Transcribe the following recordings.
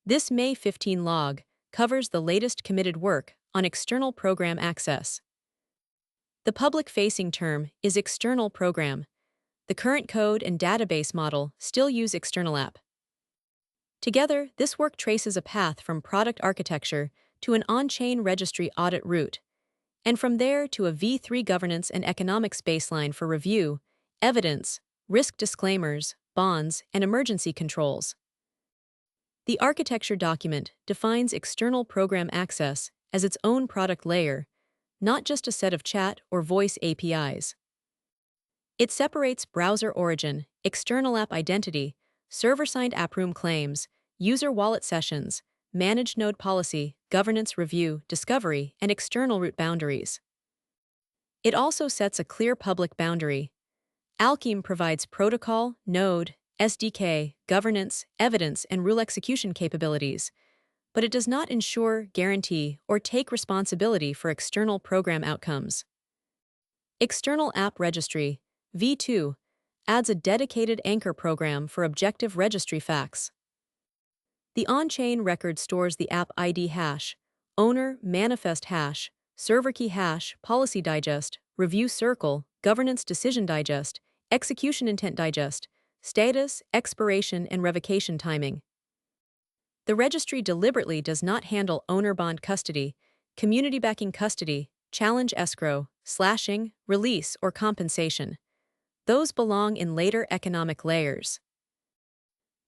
This May 15 log covers the latest committed work on external program access. The public-facing term is external program. The current code and database model still use external app. Together, this work traces a path from product architecture to an on-chain registry audit route, and from there to a V3 governance and economics baseline for review, evidence, risk disclaimers, bonds, and emergency controls. The architecture document defines external program access as its own product layer, not just a set of chat or voice APIs. It separates browser origin, external app identity, server-signed app room claims, user wallet sessions, managed node policy, governance review, discovery, and external route boundaries. It also sets a clear public boundary. Alcheme provides protocol, node, SDK, governance, evidence, and rule execution capabilities, but it does not ensure, guarantee, or take responsibility for external program outcomes. External App Registry, V2, adds a dedicated anchor program for objective registry facts. The on-chain record stores the app ID hash, owner manifest hash, server key hash, policy digest, review circle, governance decision digest, execution intent digest, status, expiration, and revocation timing. The registry deliberately does not handle owner bond custody, community backing custody, challenge escrow, slashing, release, or compensation. Those belong in later economic layers.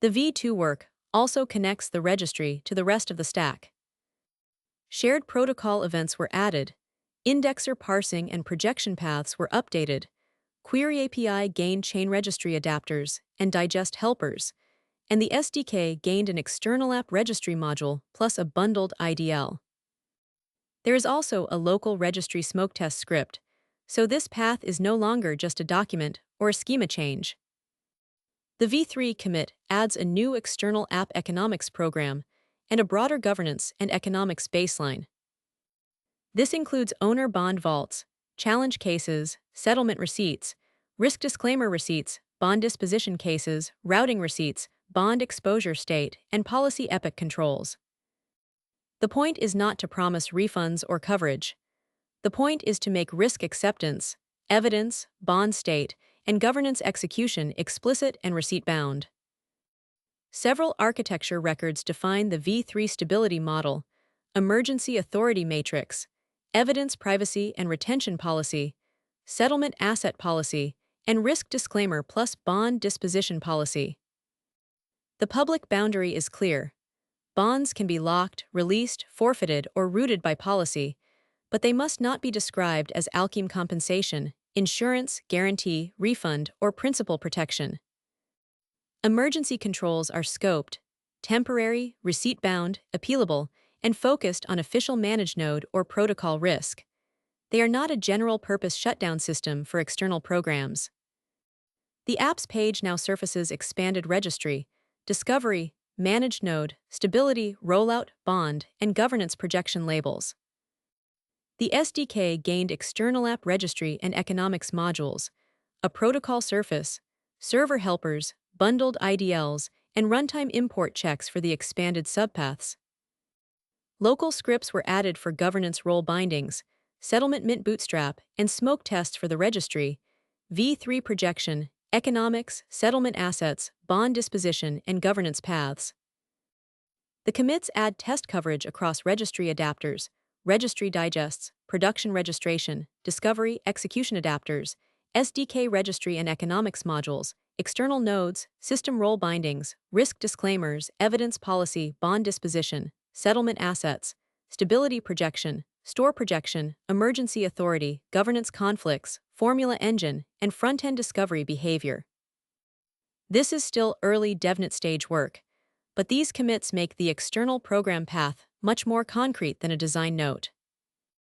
The V2 work also connects the registry to the rest of the stack. Shared protocol events were added, indexer parsing and projection paths were updated, Query API gained chain registry adapters and digest helpers, and the SDK gained an external app registry module plus a bundled IDL. There is also a local registry smoke test script, so this path is no longer just a document or a schema change. The V3 commit adds a new external app economics program and a broader governance and economics baseline. This includes owner bond vaults, challenge cases, settlement receipts, risk disclaimer receipts, bond disposition cases, routing receipts, bond exposure state, and policy epic controls. The point is not to promise refunds or coverage. The point is to make risk acceptance, evidence, bond state, and governance execution explicit and receipt-bound. Several architecture records define the V3 stability model, emergency authority matrix, evidence privacy and retention policy, settlement asset policy, and risk disclaimer plus bond disposition policy. The public boundary is clear. Bonds can be locked, released, forfeited, or routed by policy, but they must not be described as Alcheme compensation, insurance, guarantee, refund, or principal protection. Emergency controls are scoped, temporary, receipt-bound, appealable, and focused on official managed node or protocol risk. They are not a general-purpose shutdown system for external programs. The apps page now surfaces expanded registry, discovery, managed node, stability, rollout, bond, and governance projection labels. The SDK gained external app registry and economics modules, a protocol surface, server helpers, bundled IDLs, and runtime import checks for the expanded subpaths. Local scripts were added for governance role bindings, settlement mint bootstrap, and smoke tests for the registry, V3 projection, economics, settlement assets, bond disposition, and governance paths. The commits add test coverage across registry adapters, registry digests, production registration, discovery, execution adapters, SDK registry and economics modules, external nodes, system role bindings, risk disclaimers, evidence policy, bond disposition, settlement assets, stability projection, store projection, emergency authority, governance conflicts, formula engine, and front-end discovery behavior. This is still early DevNet stage work, but these commits make the external program path much more concrete than a design note.